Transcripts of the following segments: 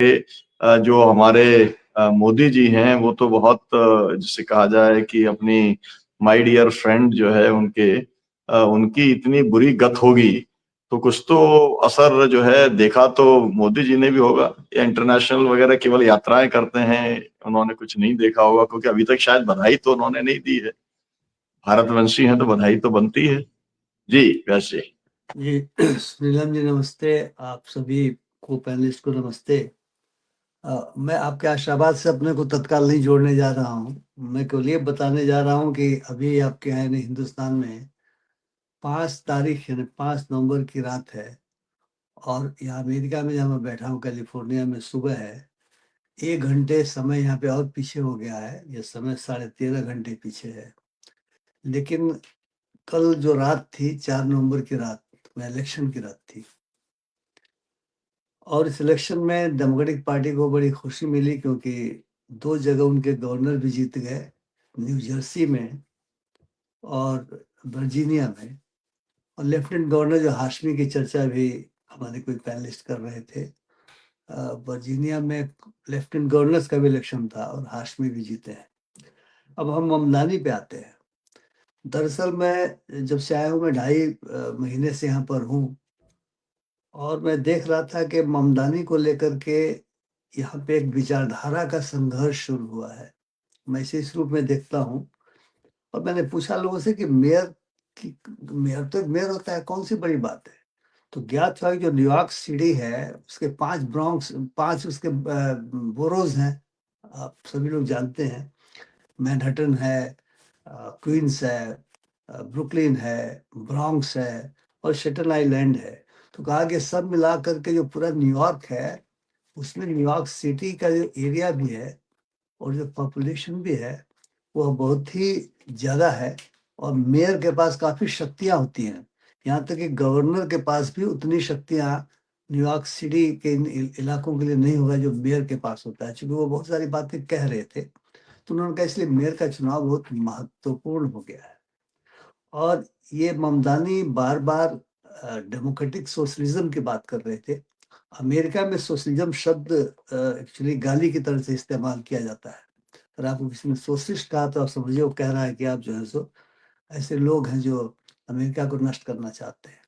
के जो हमारे मोदी जी हैं वो तो बहुत जिसे कहा जाए कि अपनी माय डियर फ्रेंड जो है उनकी इतनी बुरी गत होगी तो कुछ तो असर जो है देखा तो मोदी जी ने भी होगा या इंटरनेशनल वगैरह केवल यात्राएं करते हैं उन्होंने कुछ नहीं देखा होगा क्योंकि अभी तक शायद बधाई तो उन्होंने नहीं दी है। भारतवंशी हैं तो बधाई तो बनती है। जी वैसे जी नीलम जी नमस्ते। आप सभी को पैनलिस्ट को नमस्ते। मैं आपके आशावाद से अपने को तत्काल नहीं जोड़ने जा रहा हूँ। मैं केवल ये बताने जा रहा हूँ कि अभी आपके यहाँ हिंदुस्तान में 5 तारीख यानी 5 नवंबर की रात है और यहाँ अमेरिका में जहाँ मैं बैठा हूँ कैलिफोर्निया में सुबह है। 1 घंटे समय यहाँ पे और पीछे हो गया है। ये समय 13.5 घंटे पीछे है। लेकिन कल जो रात थी 4 नवंबर की रात, वो इलेक्शन की रात थी और इस इलेक्शन में डेमोक्रेटिक पार्टी को बड़ी खुशी मिली क्योंकि 2 जगह उनके गवर्नर भी जीत गए, न्यू जर्सी में और वर्जीनिया में। और लेफ्टिनेंट गवर्नर जो हाशमी की चर्चा भी हमारे कोई पैनलिस्ट कर रहे थे। वर्जीनिया में लेफ्टिनेंट गवर्नर्स का भी इलेक्शन था और हाशमी भी जीते हैं। अब हम ममदानी पे आते हैं। दरअसल मैं जब से आया हूँ, मैं 2.5 महीने से यहाँ पर हूँ और मैं देख रहा था कि ममदानी को लेकर के यहाँ पे एक विचारधारा का संघर्ष शुरू हुआ है। मैं इसे इस रूप में देखता हूँ और मैंने पूछा लोगों से कि मेयर तो मेयर होता है, कौन सी बड़ी बात है। तो ज्ञात हुआ कि जो न्यूयॉर्क सिटी है उसके 5 उसके बोरोज हैं। आप सभी लोग जानते हैं, मैनहट्टन है, क्वींस है, ब्रुकलिन है, ब्रॉन्क्स है और शटल आइलैंड है। तो कहा कि सब मिला करके जो पूरा न्यूयॉर्क है उसमें न्यूयॉर्क सिटी का जो एरिया भी है और जो पॉपुलेशन भी है वह बहुत ही ज़्यादा है और मेयर के पास काफ़ी शक्तियाँ होती हैं। यहाँ तक कि गवर्नर के पास भी उतनी शक्तियाँ न्यूयॉर्क सिटी के इन इलाकों के लिए नहीं होगा जो मेयर के पास होता है, क्योंकि वो बहुत सारी बातें कह रहे थे। तो उन्होंने कहा इसलिए मेयर का चुनाव बहुत महत्वपूर्ण हो गया है। और ये ममदानी बार बार डेमोक्रेटिक सोशलिज्म की बात कर रहे थे। अमेरिका में सोशलिज्म शब्द एक्चुअली गाली की तरह से इस्तेमाल किया जाता है। अगर आपको किसी ने सोशलिस्ट कहा तो आप समझिए वो कह रहा है कि आप जो है सो ऐसे लोग हैं जो अमेरिका को नष्ट करना चाहते हैं।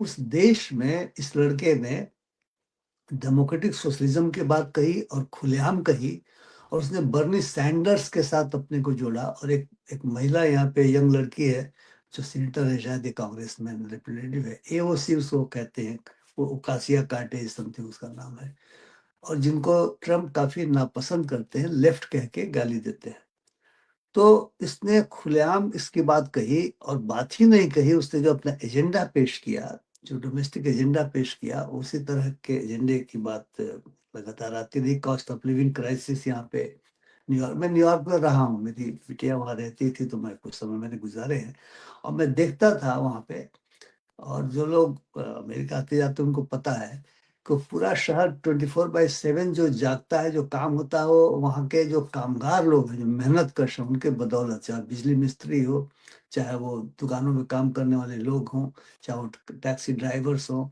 उस देश में इस लड़के ने डेमोक्रेटिक सोशलिज्म की बात कही और खुलेआम कही और उसने बर्नी सैंडर्स के साथ अपने को जोड़ा। और एक महिला यहाँ पे यंग लड़की है जो सीनेटर है, शायद ये कांग्रेस में रिप्रेजेंटेटिव है, एओसी उसको कहते हैं, वो ओकासिया काटे समथिंग उसका नाम है। और जिनको ट्रम्प काफी नापसंद करते हैं, लेफ्ट कह के गाली देते हैं। तो इसने खुलेआम इसकी बात कही और बात ही नहीं कही, उसने जो अपना एजेंडा पेश किया, जो डोमेस्टिक एजेंडा पेश किया, उसी तरह के एजेंडे की बात लगातार आती रही। कॉस्ट ऑफ लिविंग क्राइसिस यहाँ पे न्यूयॉर्क, मैं न्यूयॉर्क में रहा हूँ, मेरी बिटिया वहाँ रहती थी तो मैं कुछ समय मैंने गुजारे हैं और मैं देखता था वहाँ पे। और जो लोग अमेरिका आते जाते उनको पता है कि पूरा शहर 24/7 जो जागता है, जो काम होता है, वो वहाँ के जो कामगार लोग हैं, जो मेहनत कश हैं, उनके बदौलत। चाहे बिजली मिस्त्री हो, चाहे वो दुकानों में काम करने वाले लोग हों, चाहे वो टैक्सी ड्राइवर्स हों,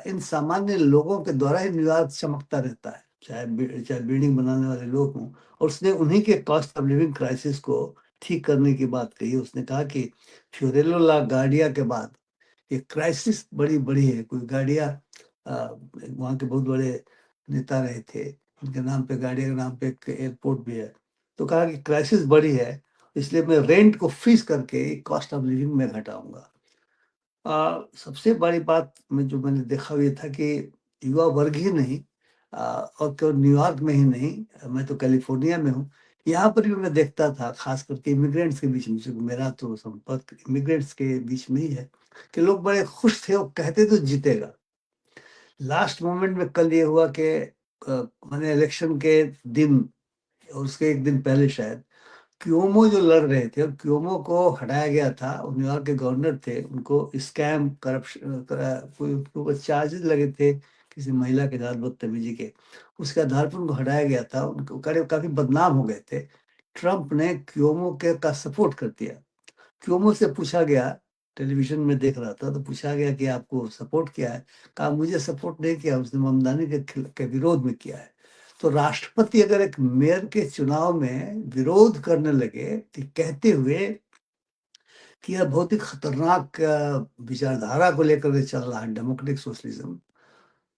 इन सामान्य लोगों के द्वारा ही न्यूयॉर्क चमकता रहता है, चाहे बिल्डिंग बनाने वाले लोग हों। और उसने उन्हीं के कॉस्ट ऑफ लिविंग क्राइसिस को ठीक करने की बात कही। उसने कहा कि फ्योरेलो ला गार्डिया के बाद ये क्राइसिस बड़ी बड़ी है। कोई गाड़िया वहाँ के बहुत बड़े नेता रहे थे, उनके नाम पे, गाड़िया के नाम पे एक एयरपोर्ट भी है। तो कहा कि क्राइसिस बड़ी है, इसलिए मैं रेंट को फ्रीज करके कॉस्ट ऑफ लिविंग में घटाऊंगा। सबसे बड़ी बात में जो मैंने देखा ये था कि युवा वर्ग ही नहीं, और केवल न्यूयॉर्क में ही नहीं, मैं तो कैलिफोर्निया में हूँ, यहाँ पर भी मैं देखता था, खास करके इमिग्रेंट्स के बीच में, क्योंकि मेरा तो संपर्क इमिग्रेंट्स के बीच में ही है, कि लोग बड़े खुश थे, वो कहते तो जीतेगा। लास्ट मोमेंट में कल ये हुआ कि मैंने इलेक्शन के दिन और उसके एक दिन पहले शायद क्यूमो जो लड़ रहे थे, और क्यूमो को हटाया गया था, वो न्यूयॉर्क के गवर्नर थे, उनको स्कैम करप्शन कोई उनके ऊपर चार्जेस लगे थे किसी महिला के साथ बदतमीजी के, उसके आधार पर उनको हटाया गया था। उनको काफी बदनाम हो गए थे। ट्रंप ने क्यूमो के का सपोर्ट कर दिया। क्यूमो से पूछा गया, टेलीविजन में देख रहा था तो पूछा गया कि आपको सपोर्ट किया है, कहा मुझे सपोर्ट नहीं किया, उसने ममदानी के विरोध में किया है। तो राष्ट्रपति अगर एक मेयर के चुनाव में विरोध करने लगे तो कहते हुए कि यह बहुत ही खतरनाक विचारधारा को लेकर के चल रहा है डेमोक्रेटिक सोशलिज्म,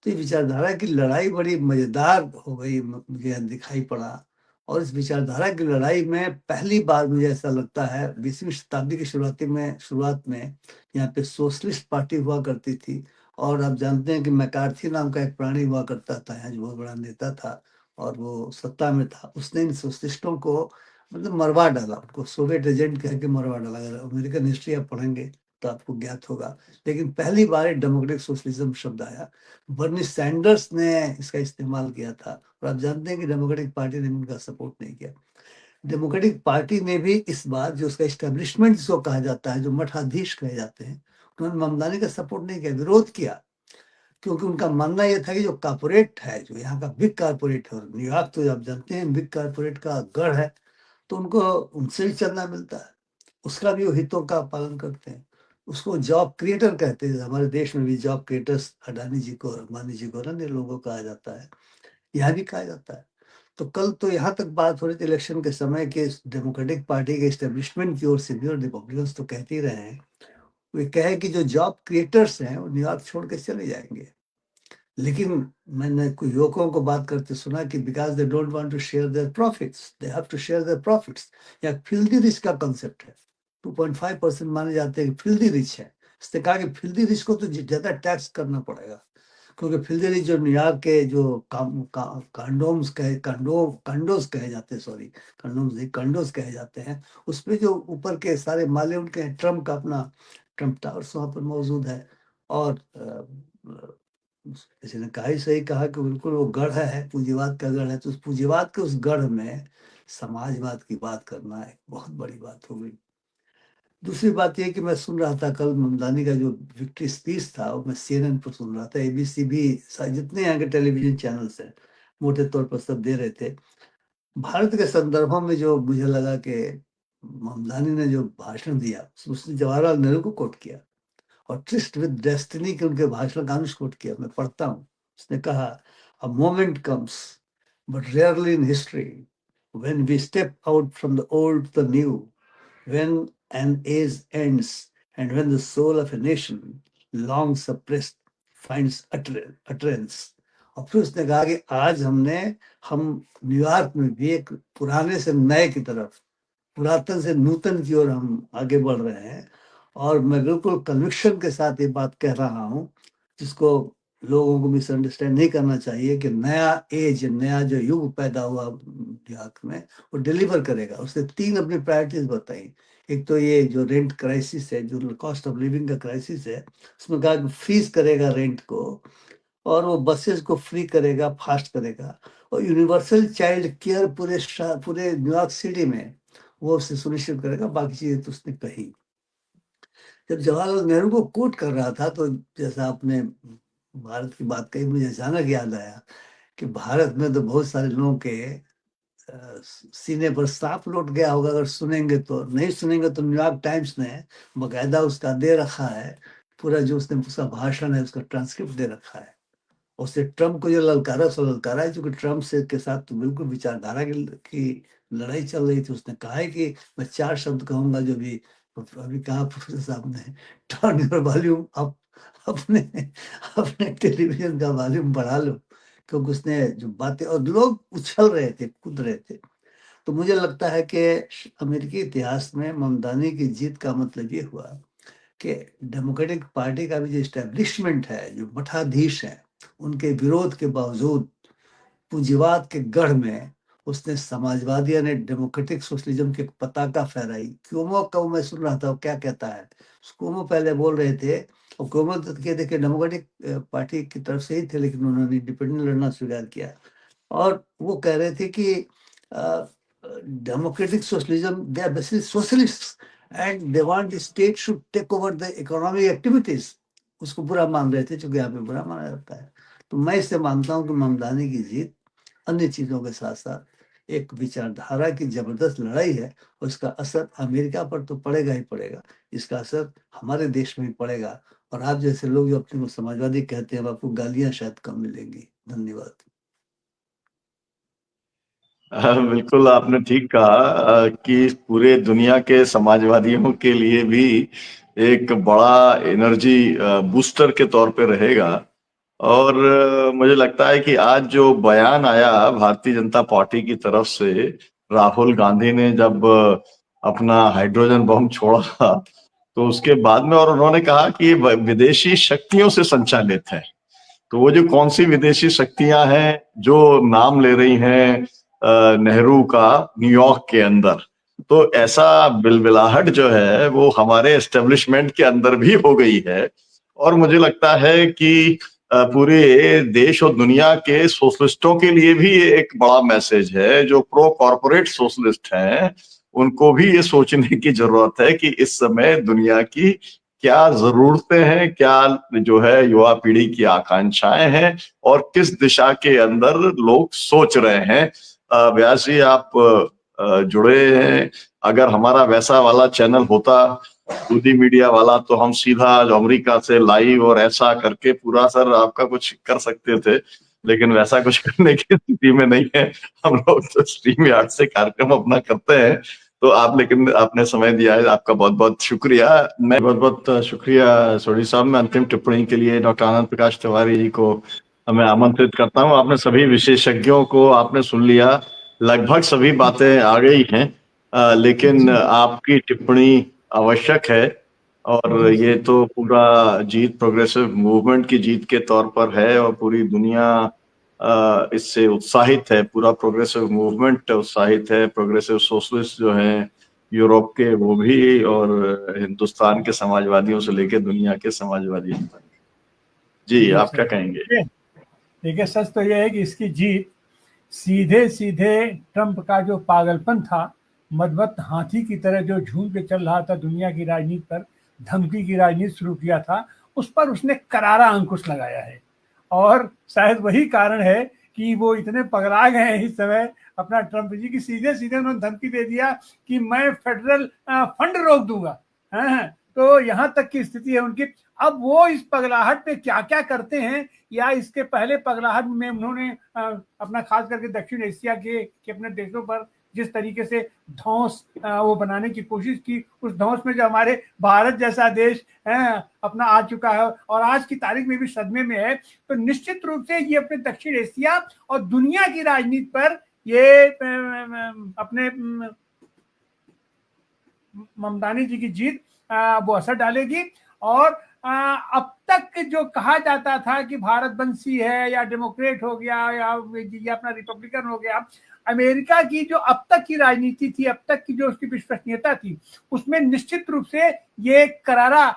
तो ये विचारधारा की लड़ाई बड़ी मजेदार हो गई, मुझे दिखाई पड़ा। और इस विचारधारा की लड़ाई में पहली बार मुझे ऐसा लगता है 20वीं शताब्दी की शुरुआत में यहाँ पे सोशलिस्ट पार्टी हुआ करती थी। और आप जानते हैं कि मैकार्थी नाम का एक प्राणी हुआ करता था यहाँ, जो बहुत बड़ा नेता था और वो सत्ता में था। उसने इन सोशलिस्टों को मतलब मरवा डाला, उनको सोवियत एजेंट कह के मरवा डाला। अगर अमेरिकन हिस्ट्री आप पढ़ेंगे तो आपको ज्ञात होगा। लेकिन पहली बार डेमोक्रेटिक सोशलिज्म शब्द आया, बर्नी सैंडर्स ने इसका इस्तेमाल किया था। और आप जानते हैं कि डेमोक्रेटिक पार्टी ने उनका सपोर्ट नहीं किया। डेमोक्रेटिक पार्टी ने भी इस बार जो उसका इस्टेब्लिशमेंट जिसको कहा जाता है, जो मठाधीश कहे जाते हैं, उन्होंने ममदानी का सपोर्ट नहीं किया, विरोध किया। क्योंकि उनका मानना यह था कि जो कारपोरेट है, जो यहाँ का बिग कारपोरेट है, और न्यूयॉर्क तो आप जानते हैं बिग कारपोरेट का गढ़ है, तो उनको उनसे भी चलना मिलता है, उसका भी वो हितों का पालन करते हैं। उसको जॉब क्रिएटर कहते हैं। हमारे देश में भी जॉब क्रिएटर्स अडानी जी को, अंबानी जी को अन्य लोगों को कहा जाता है, यहाँ भी कहा जाता है। तो कल तो यहाँ तक बात हो रही थी इलेक्शन के समय के डेमोक्रेटिक पार्टी के एस्टेब्लिशमेंट की ओर से भी, और रिपब्लिकन्स तो कहते ही रहे हैं, वे कहे कि जो जॉब क्रिएटर्स हैं वो न्यूयॉर्क छोड़ के चले जाएंगे। लेकिन मैंने कुछ युवकों को बात करते सुना कि because they don't want to share their profits, they have to share their profits. या फिल्दी रिच का कंसेप्ट है, 2.5% माने जाते हैं कि फिल्दी रिच है। इसने कहा कि फिल्दी रिच को तो ज्यादा टैक्स करना पड़ेगा, क्योंकि फिल्दी रिच जो न्यूयॉर्क के जो कंडोम्स कहे, कंडोज कहे जाते हैं, सॉरी कंडोम्स नहीं, कंडोज कहे जाते हैं, उसपे जो ऊपर के सारे माले उनके हैं। ट्रम्प का अपना ट्रम्प टावर्स वहां पर मौजूद है। और किसी ने कहा ही सही कहा कि बिल्कुल वो गढ़ है, पूंजीवाद का गढ़ है। तो उस पूंजीवाद के उस गढ़ में समाजवाद की बात करना एक बहुत बड़ी बात हो गई। दूसरी बात यह कि मैं सुन रहा था कल ममदानी का जो विक्ट्री स्पीच था, वो मैं CNN पर सुन रहा था, ABC भी, जितने यहाँ के टेलीविजन चैनल्स हैं मोटे तौर पर सब दे रहे थे। भारत के संदर्भों में जो मुझे लगा कि ममदानी ने जो भाषण दिया, उसने जवाहरलाल नेहरू को कोट किया, और ट्रिस्ट विद डेस्टिनी के उनके भाषण का अंश कोट किया। मैं पढ़ता हूँ, उसने कहा, a moment comes but rarely in history when we step out from the old to the new, when an age ends and when the soul of a nation long suppressed finds utterance। और फिर उसने कहा कि आज हम New York में भी एक पुराने से नए की तरफ, पुरातन से नूतन की ओर हम आगे बढ़ रहे हैं। और मैं बिल्कुल कन्विक्शन के साथ ये बात कह रहा हूँ, जिसको लोगों को मिसअंडरस्टैंड नहीं करना चाहिए, कि नया एज, नया जो युग पैदा हुआ न्यूयॉर्क में, वो डिलीवर करेगा। उसने 3 अपनी प्रायोरिटीज बताई। एक तो ये जो रेंट क्राइसिस है, जो कॉस्ट ऑफ लिविंग का क्राइसिस है, उसमें कहा कि फ्रीज करेगा रेंट को, और वो बसेस को फ्री करेगा, फास्ट करेगा, और यूनिवर्सल चाइल्ड केयर पूरे न्यूयॉर्क सिटी में वो उसे सुनिश्चित करेगा। बाकी चीजें तो उसने कही। जब जवाहरलाल नेहरू को कोट कर रहा था, तो जैसा आपने भारत की बात कही, मुझे अचानक याद आया कि भारत में तो बहुत सारे लोगों के सीने पर सांप लौट गया होगा अगर सुनेंगे तो। नहीं सुनेंगे तो न्यूयॉर्क टाइम्स ने बकायदा उसका दे रखा है, पूरा जो उसने उसका भाषण है उसका ट्रांसक्रिप्ट दे रखा है। उससे ट्रम्प को जो ललकारा, सो ललकारा है, क्योंकि ट्रम्प से के साथ तो बिल्कुल विचारधारा की लड़ाई चल रही थी। उसने कहा है कि मैं 4 शब्द कहूंगा, जो भी अभी कहा प्रोफेसर साहब ने, टर्न योर वॉल्यूम अप, अपने अपने टेलीविजन का वॉल्यूम बढ़ा लो, क्योंकि उसने जो बातें, और लोग उछल रहे थे, कूद रहे थे। तो मुझे लगता है कि अमेरिकी इतिहास में ममदानी की जीत का मतलब ये हुआ कि डेमोक्रेटिक पार्टी का भी जो इस्टेब्लिशमेंट है, जो मठाधीश है, उनके विरोध के बावजूद पूंजीवाद के गढ़ में उसने समाजवादी यानी डेमोक्रेटिक सोशलिज्म की पताका फहराई। क्योमो का मैं सुन रहा था, वो क्या कहता है, क्योमो पहले बोल रहे थे, और क्योमो तो कहते कि डेमोक्रेटिक पार्टी की तरफ से ही थे, लेकिन उन्होंने इंडिपेंडेंट लड़ना स्वीकार किया। और वो कह रहे थे कि democratic socialism, they are basically socialist and they want the state should take over the economic activities. उसको बुरा मान रहे थे, क्योंकि यहाँ पे बुरा माना जाता है। तो मैं इससे मानता हूँ कि ममदानी की जीत अन्य चीजों के साथ साथ एक विचारधारा की जबरदस्त लड़ाई है, और इसका असर अमेरिका पर तो पड़ेगा ही पड़ेगा, इसका असर हमारे देश में भी पड़ेगा। और आप जैसे लोग जो अपने को समाजवादी कहते हैं, आपको गालियां शायद कम मिलेंगी। धन्यवाद। बिल्कुल आपने ठीक कहा कि पूरे दुनिया के समाजवादियों के लिए भी एक बड़ा एनर्जी बूस्टर के तौर पे रहेगा। और मुझे लगता है कि आज जो बयान आया भारतीय जनता पार्टी की तरफ से, राहुल गांधी ने जब अपना हाइड्रोजन बम छोड़ा, तो उसके बाद में और उन्होंने कहा कि ये विदेशी शक्तियों से संचालित है। तो वो जो कौन सी विदेशी शक्तियां हैं जो नाम ले रही हैं नेहरू का न्यूयॉर्क के अंदर, तो ऐसा बिलबिलाहट जो है वो हमारे एस्टेब्लिशमेंट के अंदर भी हो गई है। और मुझे लगता है कि पूरे देश और दुनिया के सोशलिस्टों के लिए भी ये एक बड़ा मैसेज है। जो प्रो कॉर्पोरेट सोशलिस्ट हैं उनको भी ये सोचने की जरूरत है कि इस समय दुनिया की क्या जरूरतें हैं, क्या जो है युवा पीढ़ी की आकांक्षाएं हैं और किस दिशा के अंदर लोग सोच रहे हैं। व्यास जी आप जुड़े हैं। अगर हमारा वैसा वाला चैनल होता, दूधी मीडिया वाला, तो हम सीधा जो अमेरिका से लाइव और ऐसा करके पूरा सर आपका कुछ कर सकते थे, लेकिन वैसा कुछ करने की स्थिति में नहीं है। हम लोग तो स्ट्रीम यार्ड से कार्यक्रम अपना करते हैं। तो आप, लेकिन आपने समय दिया है, आपका बहुत बहुत शुक्रिया। मैं बहुत बहुत शुक्रिया सोढ़ी साहब। मैं अंतिम टिप्पणी के लिए डॉक्टर आनंद प्रकाश तिवारी जी को मैं आमंत्रित करता हूँ। आपने सभी विशेषज्ञों को आपने सुन लिया, लगभग सभी बातें आ गई हैं, लेकिन जी आपकी टिप्पणी आवश्यक है। और जी ये तो पूरा जीत प्रोग्रेसिव मूवमेंट की जीत के तौर पर है और पूरी दुनिया इससे उत्साहित है। पूरा प्रोग्रेसिव मूवमेंट उत्साहित है। प्रोग्रेसिव सोशलिस्ट जो हैं यूरोप के वो भी, और हिंदुस्तान के समाजवादियों से लेकर दुनिया के समाजवादियों तक। जी जी आप क्या सर। कहेंगे? देखिए सच तो यह है कि इसकी जीत सीधे सीधे ट्रंप का जो पागलपन था, मदमस्त हाथी की तरह जो झूम के चल रहा था दुनिया की राजनीति पर, धमकी की राजनीति शुरू किया था, उस पर उसने करारा अंकुश लगाया है। और शायद वही कारण है कि वो इतने पगला गए हैं इस समय अपना ट्रंप जी की, सीधे सीधे उन्होंने धमकी दे दिया कि मैं फेडरल फंड रोक दूंगा। हाँ, तो यहाँ तक की स्थिति है उनकी। अब वो इस पगलाहट में क्या क्या करते हैं, या इसके पहले पगलाहट में उन्होंने अपना खास करके दक्षिण एशिया के अपने देशों पर जिस तरीके से धौंस वो बनाने की कोशिश की, उस धौंस में जो हमारे भारत जैसा देश अपना आ चुका है और आज की तारीख में भी सदमे में है, तो निश्चित रूप से ये अपने दक्षिण एशिया और दुनिया की राजनीति पर ये अपने ममतानी जी की जीत वो असर डालेगी। और अब तक जो कहा जाता था कि भारत वंशी है या डेमोक्रेट हो गया या अपना रिपब्लिकन हो गया, अमेरिका की जो अब तक की राजनीति थी, अब तक की जो उसकी विश्वसनीयता थी, उसमें निश्चित रूप से ये करारा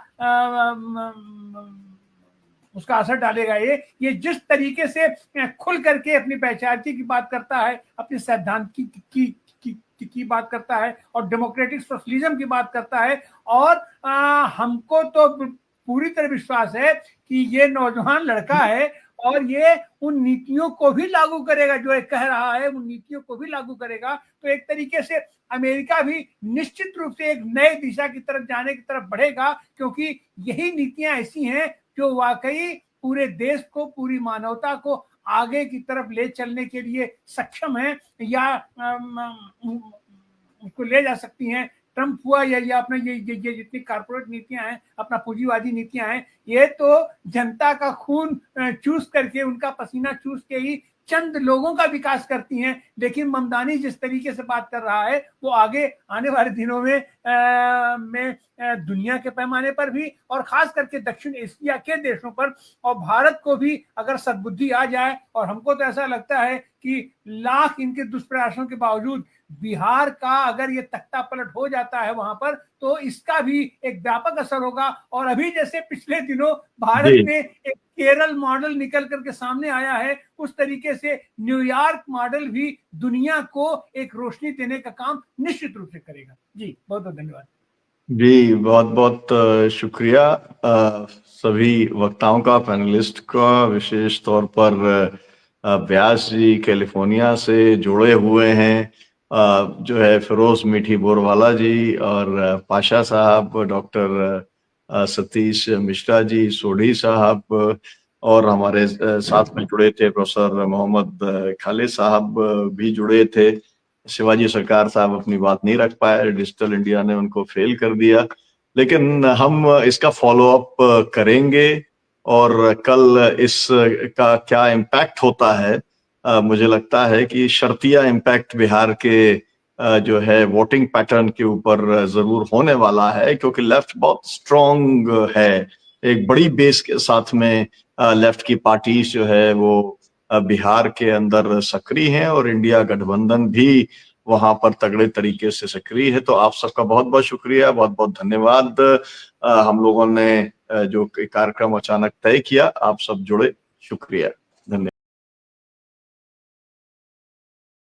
उसका असर डालेगा। ये जिस तरीके से खुल करके अपनी पहचानती की बात करता है, अपनी सैद्धांतिक की बात करता है और डेमोक्रेटिक सोशलिज्म की बात करता है, और हमको तो पूरी तरह विश्वास है कि ये नौजवान लड़का है और ये उन नीतियों को भी लागू करेगा जो एक कह रहा है, उन नीतियों को भी लागू करेगा। तो एक तरीके से अमेरिका भी निश्चित रूप से एक नए दिशा की तरफ जाने की तरफ बढ़ेगा, क्योंकि यही नीतियां ऐसी हैं जो वाकई पूरे देश को, पूरी मानवता को आगे की तरफ ले चलने के लिए सक्षम है या उसको ले जा सकती हैं। ट्रंप हुआ या अपना ये जितनी कारपोरेट नीतियां हैं, अपना पूंजीवादी नीतियां हैं, ये तो जनता का खून चूस करके, उनका पसीना चूस के ही चंद लोगों का विकास करती हैं। लेकिन ममदानी जिस तरीके से बात कर रहा है, वो आगे आने वाले दिनों में दुनिया के पैमाने पर भी और खास करके दक्षिण एशिया के देशों पर और भारत को भी अगर सद्बुद्धि आ जाए, और हमको तो ऐसा लगता है कि लाख इनके दुष्प्रयासों के बावजूद बिहार का अगर ये तख्ता पलट हो जाता है वहां पर, तो इसका भी एक व्यापक असर होगा। और अभी जैसे पिछले दिनों भारत में एक केरल मॉडल निकल करके सामने आया है, उस तरीके से न्यूयॉर्क मॉडल भी दुनिया को एक रोशनी देने का काम निश्चित रूप से करेगा। जी बहुत बहुत धन्यवाद। जी बहुत बहुत शुक्रिया सभी वक्ताओं का, पैनलिस्ट का, विशेष तौर पर व्यास जी कैलिफोर्निया से जुड़े हुए हैं, जो है फिरोज मीठी बोरवाला जी, और पाशा साहब, डॉक्टर सतीश मिश्रा जी, सोढ़ी साहब, और हमारे साथ में जुड़े थे प्रोफेसर मोहम्मद खालिद साहब भी जुड़े थे। शिवाजी सरकार साहब अपनी बात नहीं रख पाए, डिजिटल इंडिया ने उनको फेल कर दिया, लेकिन हम इसका फॉलो अप करेंगे और कल इसका क्या इम्पैक्ट होता है, मुझे लगता है कि शर्तिया इम्पैक्ट बिहार के जो है वोटिंग पैटर्न के ऊपर जरूर होने वाला है, क्योंकि लेफ्ट बहुत स्ट्रॉन्ग है। एक बड़ी बेस के साथ में लेफ्ट की पार्टीज जो है वो बिहार के अंदर सक्रिय हैं और इंडिया गठबंधन भी वहां पर तगड़े तरीके से सक्रिय है। तो आप सबका बहुत बहुत शुक्रिया, बहुत बहुत धन्यवाद। हम लोगों ने जो कार्यक्रम अचानक तय किया, आप सब जुड़े, शुक्रिया।